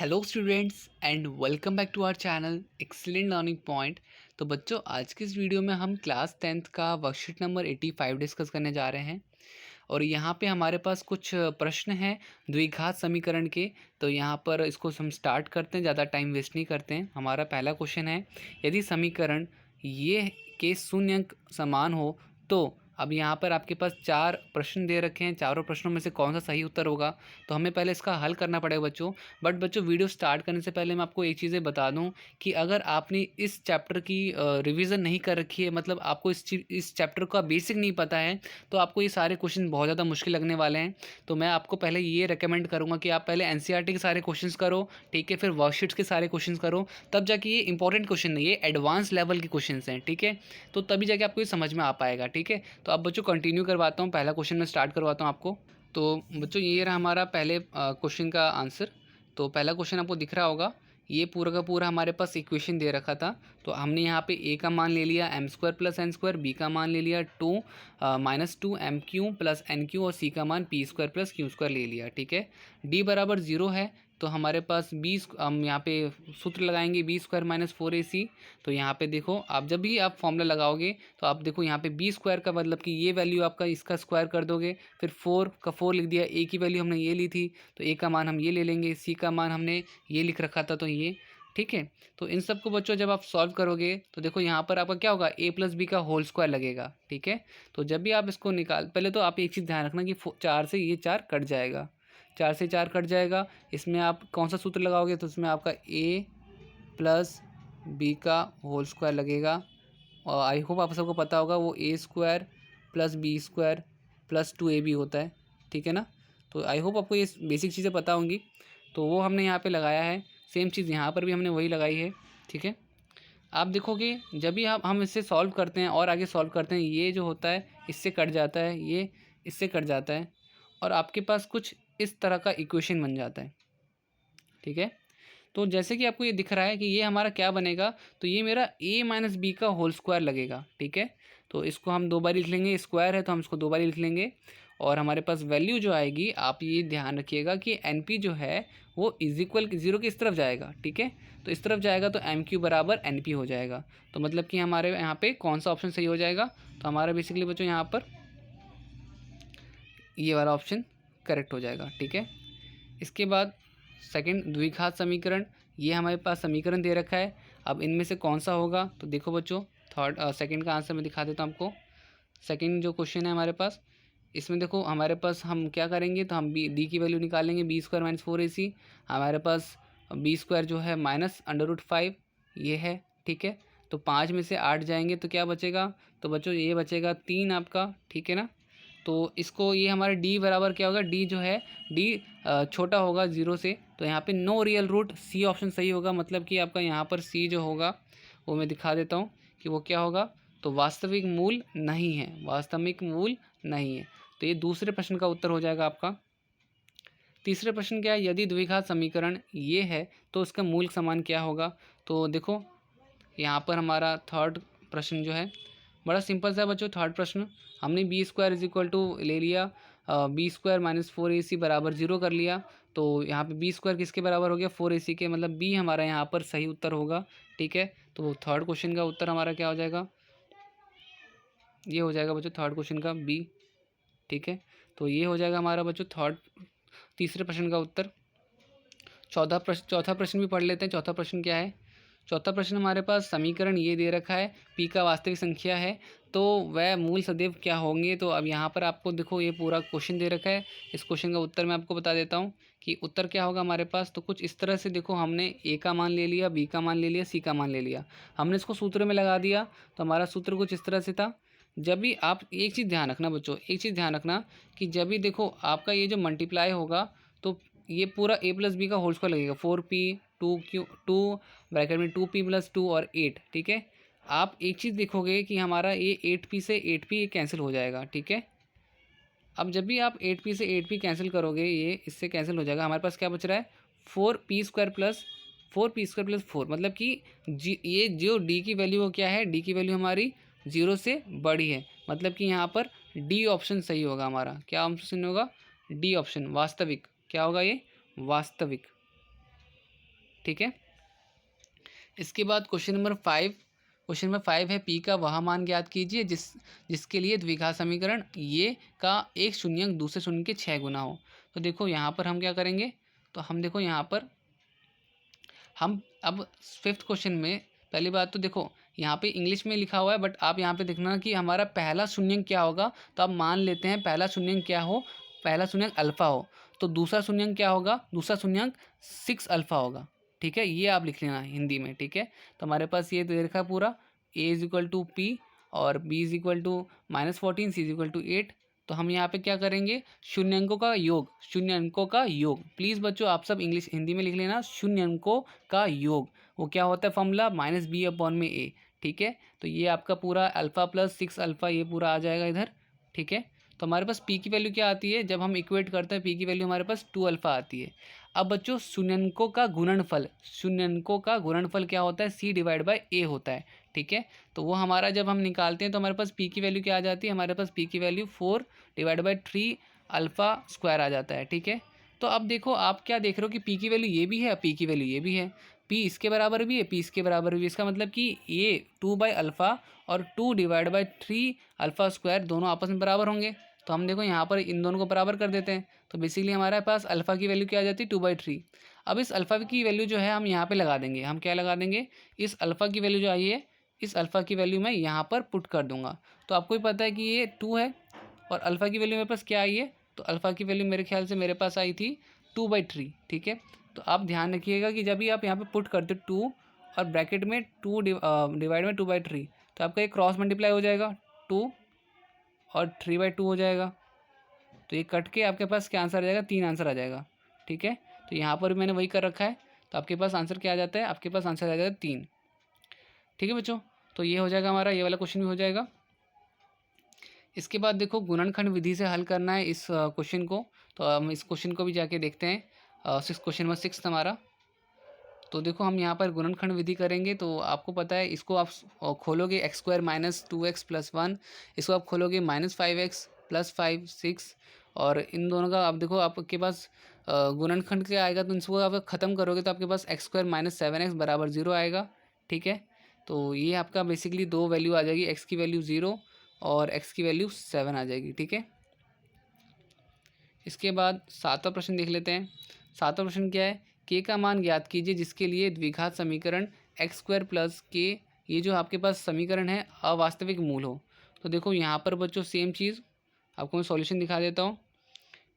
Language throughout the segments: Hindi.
Hello students and welcome back to our channel excellent learning point. तो बच्चों, आज की इस वीडियो में हम क्लास 10th का वर्कशीट नंबर 85 डिस्कस करने जा रहे हैं। और यहाँ पे हमारे पास कुछ प्रश्न हैं द्विघात समीकरण के। तो यहाँ पर इसको हम स्टार्ट करते हैं, ज़्यादा टाइम वेस्ट नहीं करते हैं। हमारा पहला क्वेश्चन है, यदि समीकरण ये के शून्य अंक समान हो तो। अब यहाँ पर आपके पास चार प्रश्न दे रखे हैं, चारों प्रश्नों में से कौन सा सही उत्तर होगा, तो हमें पहले इसका हल करना पड़ेगा बच्चों। बट बच्चों, वीडियो स्टार्ट करने से पहले मैं आपको एक चीज़ें बता दूं कि अगर आपने इस चैप्टर की रिवीजन नहीं कर रखी है, मतलब आपको इस चैप्टर का बेसिक नहीं पता है, तो आपको ये सारे क्वेश्चन बहुत ज़्यादा मुश्किल लगने वाले हैं। तो मैं आपको पहले ये रेकमेंड करूँगा कि आप पहले एनसीईआरटी के सारे क्वेश्चंस करो, ठीक है, फिर वर्कशीट्स के सारे क्वेश्चंस करो, तब जाके ये इंपॉर्टेंट क्वेश्चन नहीं, ये एडवांस लेवल के क्वेश्चंस हैं, ठीक है। तो तभी जाके आपको ये समझ में आ पाएगा, ठीक है। तो अब बच्चों कंटिन्यू करवाता हूँ, पहला क्वेश्चन मैं स्टार्ट करवाता हूँ आपको। तो बच्चों, ये रहा हमारा पहले क्वेश्चन का आंसर। तो पहला क्वेश्चन आपको दिख रहा होगा, ये पूरा का पूरा हमारे पास इक्वेशन दे रखा था। तो हमने यहाँ पे ए का मान ले लिया m² + n², बी का मान ले लिया 2 -2 m³ + n³ और सी का मान p² + q² ले लिया, ठीक है। डी बराबर 0 है, तो हमारे पास हम यहाँ पे सूत्र लगाएंगे b² - 4ac। तो यहाँ पे देखो, आप जब भी आप फॉर्मूला लगाओगे तो आप देखो यहाँ पे b² का मतलब कि ये वैल्यू आपका इसका स्क्वायर कर दोगे, फिर 4 का 4 लिख दिया, ए की वैल्यू हमने ये ली थी तो ए का मान हम ये ले लेंगे, सी का मान हमने ये लिख रखा था तो ये, ठीक है। तो इन सब को बच्चों जब आप सॉल्व करोगे तो देखो यहाँ पर आपका क्या होगा, a + b का होल स्क्वायर लगेगा, ठीक है। तो जब भी आप इसको पहले तो आप एक चीज़ ध्यान रखना कि 4 से ये 4 कट जाएगा, 4 से 4 कट जाएगा। इसमें आप कौन सा सूत्र लगाओगे, तो उसमें आपका a + b का होल स्क्वायर लगेगा। और आई होप आप सबको पता होगा वो a² + b² + 2ab होता है, ठीक है ना। तो आई होप आपको ये बेसिक चीज़ें पता होंगी। तो वो हमने यहाँ पे लगाया है, सेम चीज़ यहाँ पर भी हमने वही लगाई है, ठीक है। आप देखोगे जब भी हम इससे सॉल्व करते हैं और आगे सॉल्व करते हैं, ये जो होता है इससे कट जाता है, ये इससे कट जाता है, और आपके पास कुछ इस तरह का इक्वेशन बन जाता है, ठीक है। तो जैसे कि आपको ये दिख रहा है कि ये हमारा क्या बनेगा, तो ये मेरा a - b का होल स्क्वायर लगेगा, ठीक है। तो इसको हम 2 बार लिख लेंगे, स्क्वायर है तो हम इसको 2 बार लिख लेंगे। और हमारे पास वैल्यू जो आएगी, आप ये ध्यान रखिएगा कि NP जो है वो इक्वल 0 के इस तरफ जाएगा, ठीक है। तो इस तरफ जाएगा तो MQ = NP हो जाएगा। तो मतलब कि हमारे यहाँ पे कौन सा ऑप्शन सही हो जाएगा, तो हमारा बेसिकली बच्चों यहाँ पर ये वाला ऑप्शन करेक्ट हो जाएगा, ठीक है। इसके बाद सेकंड द्विघात समीकरण, ये हमारे पास समीकरण दे रखा है। अब इनमें से कौन सा होगा, तो देखो बच्चों, सेकंड का आंसर मैं दिखा देता हूँ आपको। सेकंड जो क्वेश्चन है हमारे पास, इसमें देखो हमारे पास हम क्या करेंगे, तो हम डी की वैल्यू निकालेंगे, b² - 4ac। हमारे पास b² जो है -√5 ये है, ठीक है। तो 5 में से 8 जाएंगे तो क्या बचेगा, तो बच्चों ये बचेगा 3 आपका, ठीक है ना। तो इसको ये हमारा डी बराबर क्या होगा, डी जो है डी छोटा होगा 0 से, तो यहाँ पे no real root, C option सही होगा। मतलब कि आपका यहाँ पर सी जो होगा वो मैं दिखा देता हूँ कि वो क्या होगा, तो वास्तविक मूल नहीं है, वास्तविक मूल नहीं है। तो ये दूसरे प्रश्न का उत्तर हो जाएगा आपका। तीसरे प्रश्न क्या है, यदि द्विघात समीकरण ये है तो उसका मूल समान क्या होगा। तो देखो यहाँ पर हमारा थर्ड प्रश्न जो है बड़ा सिंपल सा है बच्चों। थर्ड प्रश्न हमने b² = ले लिया, b² - 4ac = 0 कर लिया। तो यहाँ पे b² किसके बराबर हो गया, 4ac के, मतलब b हमारा यहाँ पर सही उत्तर होगा, ठीक है। तो थर्ड क्वेश्चन का उत्तर हमारा क्या हो जाएगा, ये हो जाएगा बच्चों थर्ड क्वेश्चन का b, ठीक है। तो ये हो जाएगा हमारा बच्चों तीसरे प्रश्न का उत्तर। चौथा प्रश्न भी पढ़ लेते हैं। चौथा प्रश्न क्या है, चौथा प्रश्न हमारे पास समीकरण ये दे रखा है, p का वास्तविक संख्या है तो वह मूल सदैव क्या होंगे। तो अब यहाँ पर आपको देखो ये पूरा क्वेश्चन दे रखा है, इस क्वेश्चन का उत्तर मैं आपको बता देता हूँ कि उत्तर क्या होगा हमारे पास। तो कुछ इस तरह से देखो, हमने a का मान ले लिया, b का मान ले लिया, c का मान ले लिया, हमने इसको सूत्र में लगा दिया। तो हमारा सूत्र कुछ इस तरह से था। जब भी आप एक चीज़ ध्यान रखना बच्चों, एक चीज़ ध्यान रखना कि जब भी देखो आपका ये जो मल्टीप्लाई होगा तो ये पूरा a + b का होल स्क्वायर लगेगा, 4p 2 ब्रैकेट में 2p + 2 और 8, ठीक है। आप एक चीज़ देखोगे कि हमारा ये 8p से 8p कैंसिल हो जाएगा, ठीक है। अब जब भी आप 8p से 8p कैंसिल करोगे, ये इससे कैंसिल हो जाएगा, हमारे पास क्या बच रहा है 4p² + 4, मतलब कि ये जो d की वैल्यू क्या है, d की वैल्यू हमारी 0 से बड़ी है, मतलब कि यहाँ पर डी ऑप्शन सही होगा हमारा। क्या ऑप्शन होगा, डी ऑप्शन, वास्तविक। क्या होगा ये, वास्तविक। ठीक है। इसके बाद क्वेश्चन नंबर 5 है, पी का वह मान ज्ञात कीजिए जिसके लिए द्विघात समीकरण ये का एक शून्यंक दूसरे शून्य के 6 गुना हो। तो देखो यहाँ पर हम क्या करेंगे, तो हम देखो यहाँ पर हम अब 5th क्वेश्चन में पहली बात तो देखो यहाँ पे इंग्लिश में लिखा हुआ है, बट आप यहाँ पे देखना कि हमारा पहला शून्यंक क्या होगा। तो आप मान लेते हैं पहला शून्यंक क्या हो, पहला शून्यंक अल्फ़ा हो, तो दूसरा शून्यंक क्या होगा, दूसरा शून्यंक 6 अल्फ़ा होगा। ठीक है, ये आप लिख लेना हिंदी में। ठीक है, तो हमारे पास ये दे रखा है पूरा, A is equal to P और B is equal to -14, C is equal to 8। तो हम यहाँ पे क्या करेंगे, शून्य अंकों का योग, शून्य अंकों का योग। प्लीज़ बच्चों आप सब इंग्लिश हिंदी में लिख लेना, शून्य अंकों का योग वो क्या होता है फॉर्मूला, -b/a। ठीक है, तो ये आपका पूरा अल्फ़ा प्लस 6 अल्फ़ा ये पूरा आ जाएगा इधर। ठीक है, तो हमारे पास पी की वैल्यू क्या आती है, जब हम इक्वेट करते हैं पी की वैल्यू हमारे पास 2 अल्फ़ा आती है। अब बच्चों शून्यंकों का गुणनफल, शून्यंकों का गुणनफल क्या होता है, c/a होता है। ठीक है, तो वो हमारा जब हम निकालते हैं तो हमारे पास पी की वैल्यू क्या आ जाती है, हमारे पास पी की वैल्यू 4/3 अल्फ़ा स्क्वायर आ जाता है। ठीक है, तो अब देखो आप क्या देख रहे हो कि पी की वैल्यू ये भी है, पी की वैल्यू ये भी है, पी इसके बराबर भी है, पी इसके बराबर भी है। इसका मतलब कि ये 2/अल्फ़ा और 2/3 अल्फ़ा स्क्वायर दोनों आपस में बराबर होंगे। तो हम देखो यहाँ पर इन दोनों को बराबर कर देते हैं, तो बेसिकली हमारे पास अल्फ़ा की वैल्यू क्या आ जाती है, 2/3। अब इस अल्फ़ा की वैल्यू जो है हम यहाँ पे लगा देंगे, हम क्या लगा देंगे, इस अल्फ़ा की वैल्यू जो आई है, इस अल्फ़ा की वैल्यू मैं यहाँ पर पुट कर दूंगा। तो आपको भी पता है कि ये 2 है और अल्फ़ा की वैल्यू मेरे पास क्या आई है, तो अल्फ़ा की वैल्यू मेरे ख्याल से मेरे पास आई थी 2/3। ठीक है, तो आप ध्यान रखिएगा कि जब भी आप यहाँ पे पुट करते हो 2 और ब्रैकेट में 2 डिवाइड में 2/3, तो आपका एक क्रॉस मल्टीप्लाई हो जाएगा, 2 और 3/2 हो जाएगा। तो ये कट के आपके पास क्या आंसर आ जाएगा, 3 आंसर आ जाएगा। ठीक है, तो यहाँ पर मैंने वही कर रखा है, तो आपके पास आंसर क्या आ जाता है, आपके पास आंसर आ जाता है 3। ठीक है बच्चों, तो ये हो जाएगा हमारा, ये वाला क्वेश्चन भी हो जाएगा। इसके बाद देखो गुणनखंड विधि से हल करना है इस क्वेश्चन को, तो हम इस क्वेश्चन को भी जाके देखते हैं। क्वेश्चन नंबर 6 हमारा, तो देखो हम यहाँ पर गुणनखंड विधि करेंगे, तो आपको पता है इसको आप खोलोगे x² - 2x + 1, इसको आप खोलोगे -5x + 5 6, और इन दोनों का आप देखो आपके पास गुणनखंड क्या आएगा, तो इसको आप ख़त्म करोगे तो आपके पास x² - 7x = 0 आएगा। ठीक है, तो ये आपका बेसिकली दो वैल्यू आ जाएगी, x की वैल्यू 0 और x की वैल्यू 7 आ जाएगी। ठीक है, इसके बाद 7वां प्रश्न देख लेते हैं। 7वां प्रश्न क्या है, के का मान ज्ञात कीजिए जिसके लिए द्विघात समीकरण x² + k, ये जो आपके पास समीकरण है अवास्तविक मूल हो। तो देखो यहाँ पर बच्चों सेम चीज़ आपको मैं सॉल्यूशन दिखा देता हूँ।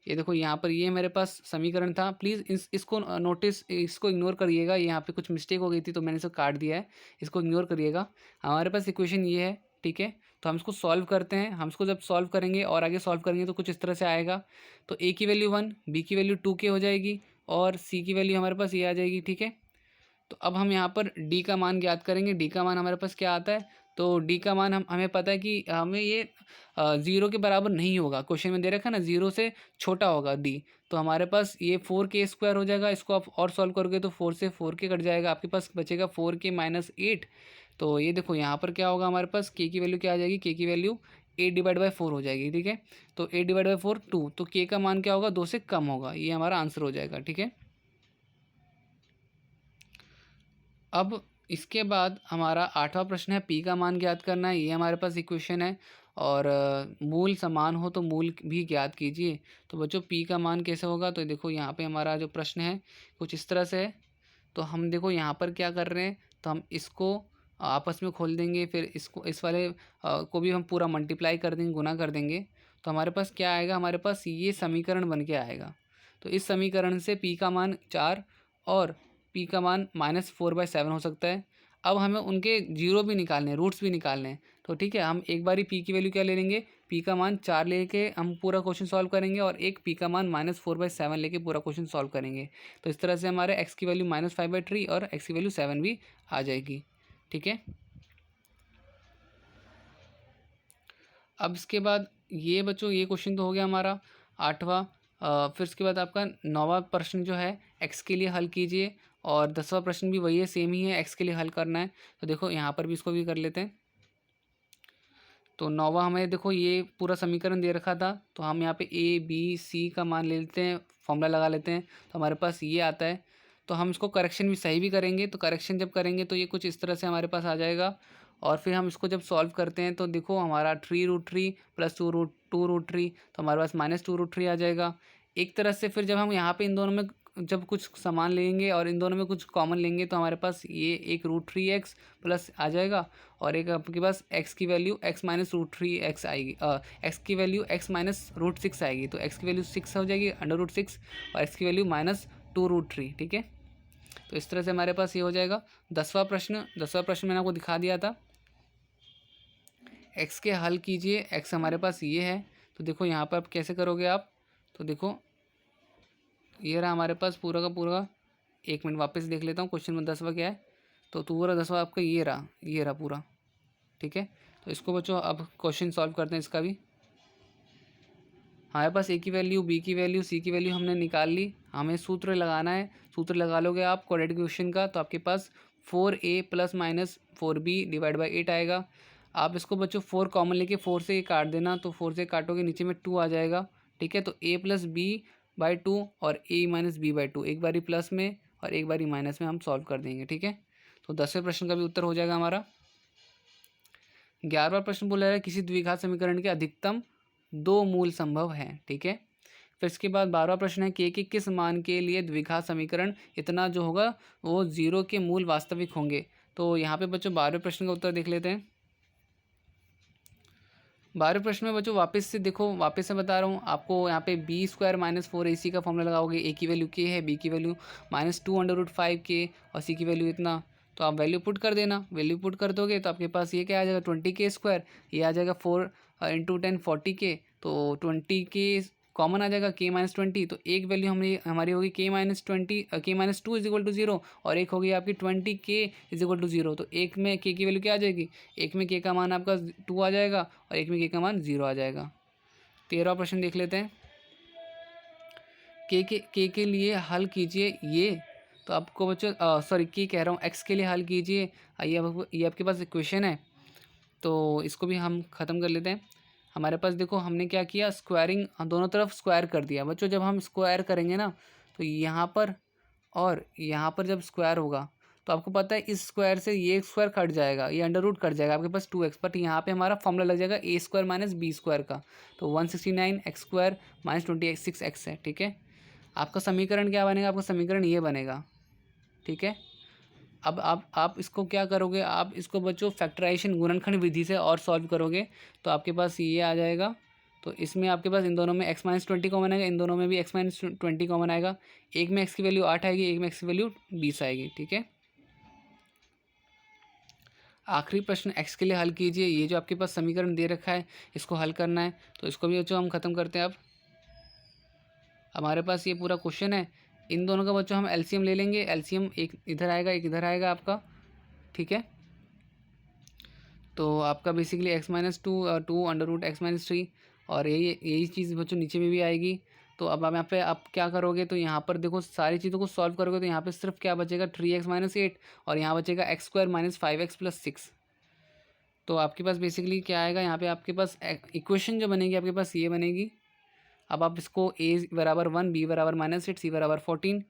ये देखो यहाँ पर ये मेरे पास समीकरण था, प्लीज़ इसको नोटिस, इसको इग्नोर करिएगा, यहाँ पे कुछ मिस्टेक हो गई थी तो मैंने इसको काट दिया है, इसको इग्नोर करिएगा। हमारे पास इक्वेशन ये है। ठीक है, तो हम इसको सॉल्व करते हैं, हम इसको जब सॉल्व करेंगे और आगे सॉल्व करेंगे तो कुछ इस तरह से आएगा। तो ए की वैल्यू 1, बी की वैल्यू 2k हो जाएगी और सी की वैल्यू हमारे पास ये आ जाएगी। ठीक है, तो अब हम यहाँ पर डी का मान ज्ञात करेंगे। डी का मान हमारे पास क्या आता है, तो डी का मान हमें पता है कि हमें ये 0 के बराबर नहीं होगा, क्वेश्चन में दे रखा है ना 0 से छोटा होगा डी। तो हमारे पास ये 4k² हो जाएगा, इसको आप और सॉल्व करोगे तो 4 से 4k कट जाएगा, आपके पास बचेगा 4k - 8। तो ये देखो यहाँ पर क्या होगा, हमारे पास के की वैल्यू क्या आ जाएगी, के की वैल्यू 8/4 हो जाएगी। ठीक है, तो 8/4 2, तो के का मान क्या होगा, 2 से कम होगा, ये हमारा आंसर हो जाएगा। ठीक है, अब इसके बाद हमारा 8वां प्रश्न है, पी का मान ज्ञात करना है, ये हमारे पास इक्वेशन है। और मूल समान हो तो मूल भी ज्ञात कीजिए। तो बच्चों पी का मान कैसे होगा, तो देखो यहाँ पे हमारा जो प्रश्न है कुछ इस तरह से है। तो हम देखो यहाँ पर क्या कर रहे हैं, तो हम इसको आपस में खोल देंगे, फिर इसको इस वाले को भी हम पूरा मल्टीप्लाई कर देंगे, गुना कर देंगे, तो हमारे पास क्या आएगा, हमारे पास ये समीकरण बन के आएगा। तो इस समीकरण से पी का मान 4 और पी का मान -4/7 हो सकता है। अब हमें उनके जीरो भी निकालने हैं, रूट्स भी निकालने हैं। तो ठीक है, हम एक बारी पी की वैल्यू क्या ले लेंगे, पी का मान 4 लेके हम पूरा क्वेश्चन सॉल्व करेंगे और एक पी का मान -4/7 लेके पूरा क्वेश्चन सॉल्व करेंगे। तो इस तरह से हमारे एक्स की वैल्यू -5/3 और एक्स की वैल्यू 7 भी आ जाएगी। ठीक है, अब इसके बाद ये बच्चों ये क्वेश्चन तो हो गया हमारा 8वां। फिर इसके बाद आपका 9वां प्रश्न जो है, एक्स के लिए हल कीजिए, और 10वां प्रश्न भी वही है, सेम ही है, एक्स के लिए हल करना है। तो देखो यहाँ पर भी इसको भी कर लेते हैं। तो 9वां हमें देखो ये पूरा समीकरण दे रखा था, तो हम यहाँ पे ए बी सी का मान ले लेते हैं, फॉर्मूला लगा लेते हैं, तो हमारे पास ये आता है। तो हम इसको करेक्शन भी सही भी करेंगे। तो करेक्शन जब करेंगे तो ये कुछ इस तरह से हमारे पास आ जाएगा। और फिर हम इसको जब सॉल्व करते हैं तो देखो हमारा 3√3 प्लस 2√3 तो हमारे पास -2√3 आ जाएगा। एक तरह से फिर जब हम यहाँ पे इन दोनों में जब कुछ सामान लेंगे और इन दोनों में कुछ कॉमन लेंगे तो हमारे पास ये एक √3x प्लस आ जाएगा और एक आपके पास x की वैल्यू x माइनस √3x आएगी, x की वैल्यू x माइनस √6 आएगी। तो x की वैल्यू 6 हो जाएगी √6 और x की वैल्यू -2√3। ठीक है, तो इस तरह से हमारे पास ये हो जाएगा। 10वां प्रश्न मैंने आपको दिखा दिया था। x के हल कीजिए, x हमारे पास ये है। तो देखो यहाँ पर आप कैसे करोगे आप, तो देखो ये रहा हमारे पास पूरा का पूरा। एक मिनट वापस देख लेता हूँ क्वेश्चन में 10वां क्या है। तो पूरा 10वां आपका ये रहा पूरा। ठीक है, तो इसको बच्चों अब क्वेश्चन सॉल्व करते हैं इसका भी। हमारे पास a की वैल्यू, b की वैल्यू, c की वैल्यू हमने निकाल ली। हमें सूत्र लगाना है। सूत्र लगा लोगे आप क्वाड्रेटिक इक्वेशन का तो आपके पास 4a plus minus 4b divide by 8 आएगा। आप इसको बच्चों 4 कॉमन लेके 4 से काट देना, तो 4 से काटोगे नीचे में 2 आ जाएगा। ठीक है, तो a प्लस बी बाई 2 और a माइनस बी बाई 2, एक बारी प्लस में और एक बारी माइनस में हम सॉल्व कर देंगे। ठीक है, तो 10वें प्रश्न का भी उत्तर हो जाएगा हमारा। 11वां प्रश्न बोला है किसी द्विघात समीकरण के अधिकतम 2 मूल संभव हैं। ठीक है, फिर इसके बाद 12वां प्रश्न है के किस मान के लिए द्विघात समीकरण इतना जो होगा वो 0 के मूल वास्तविक होंगे। तो यहाँ पे बच्चों 12वें प्रश्न का उत्तर देख लेते हैं। 12वें प्रश्न में बच्चों वापस से देखो, वापस से बता रहा हूँ आपको। यहाँ पे b² माइनस 4ac का फॉर्मूला लगाओगे। a की वैल्यू k है, b की वैल्यू -2√5k और c की वैल्यू इतना। तो आप वैल्यू पुट कर देना। वैल्यू पुट कर दोगे तो आपके पास ये क्या आ जाएगा 20k²। ये आ जाएगा 4 × 10 40k। तो 20k कॉमन आ जाएगा k-20। तो एक वैल्यू हमारी होगी k-2 = 0 और एक होगी आपकी 20k = 0। तो एक में k की वैल्यू क्या आ जाएगी, एक में k का मान आपका 2 आ जाएगा और एक में k का मान 0 आ जाएगा। 13वां प्रश्न देख लेते हैं। k के लिए हल कीजिए ये। तो आपको बच्चों सॉरी k कह रहा हूँ, x के लिए हल कीजिए। ये आपके पास इक्वेशन है, तो इसको भी हम ख़त्म कर लेते हैं। हमारे पास देखो हमने क्या किया, स्क्वायरिंग दोनों तरफ स्क्वायर कर दिया। बच्चों जब हम स्क्वायर करेंगे ना तो यहाँ पर और यहाँ पर जब स्क्वायर होगा तो आपको पता है इस स्क्वायर से ये स्क्वायर कट जाएगा, ये अंडर रूट कट जाएगा, आपके पास 2x। बट यहाँ पे हमारा फॉर्मूला लग जाएगा a² माइनस b² का। तो 169x² माइनस 26x है। ठीक है, आपका समीकरण क्या बनेगा, आपका समीकरण ये बनेगा। ठीक है, अब आप इसको क्या करोगे, आप इसको बच्चों फैक्टराइजेशन गुणनखंड विधि से और सॉल्व करोगे तो आपके पास ये आ जाएगा। तो इसमें आपके पास इन दोनों में x-20 कॉमन आएगा, इन दोनों में भी x-20 कॉमन आएगा। एक में x की वैल्यू 8 आएगी, एक में x की वैल्यू 20 आएगी। ठीक है, आखिरी प्रश्न x के लिए हल कीजिए। ये जो आपके पास समीकरण दे रखा है इसको हल करना है। तो इसको भी बच्चों हम ख़त्म करते हैं। अब हमारे पास ये पूरा क्वेश्चन है। इन दोनों का बच्चों हम एलसीएम ले लेंगे। एलसीएम एक इधर आएगा, एक इधर आएगा आपका। ठीक है, तो आपका बेसिकली x-2 और 2 √x-3 और यही चीज़ बच्चों नीचे में भी आएगी। तो अब यहाँ पे आप क्या करोगे, तो यहाँ पर देखो सारी चीज़ों को सॉल्व करोगे तो यहाँ पे सिर्फ क्या बचेगा 3x - 8 और यहाँ बचेगा x² - 5x + 6। तो आपके पास बेसिकली क्या आएगा, यहाँ पे आपके पास इक्वेशन जो बनेगी आपके पास ये बनेगी। अब आप इसको a = 1, b = -8, c = 14।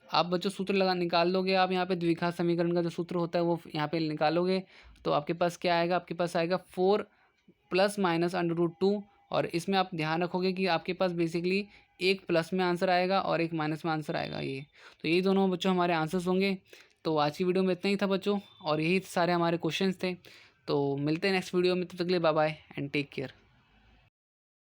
आप बच्चों सूत्र निकाल लोगे। आप यहाँ पे द्विघात समीकरण का जो सूत्र होता है वो यहाँ पे निकालोगे तो आपके पास क्या आएगा, आपके पास आएगा 4 ± √2। और इसमें आप ध्यान रखोगे कि आपके पास बेसिकली एक प्लस में आंसर आएगा और एक माइनस में आंसर आएगा। ये तो यही दोनों बच्चों हमारे आंसर्स होंगे। तो आज की वीडियो में इतना ही था बच्चों और यही सारे हमारे क्वेश्चंस थे। तो मिलते हैं नेक्स्ट वीडियो में, तब तक के लिए bye bye and take care.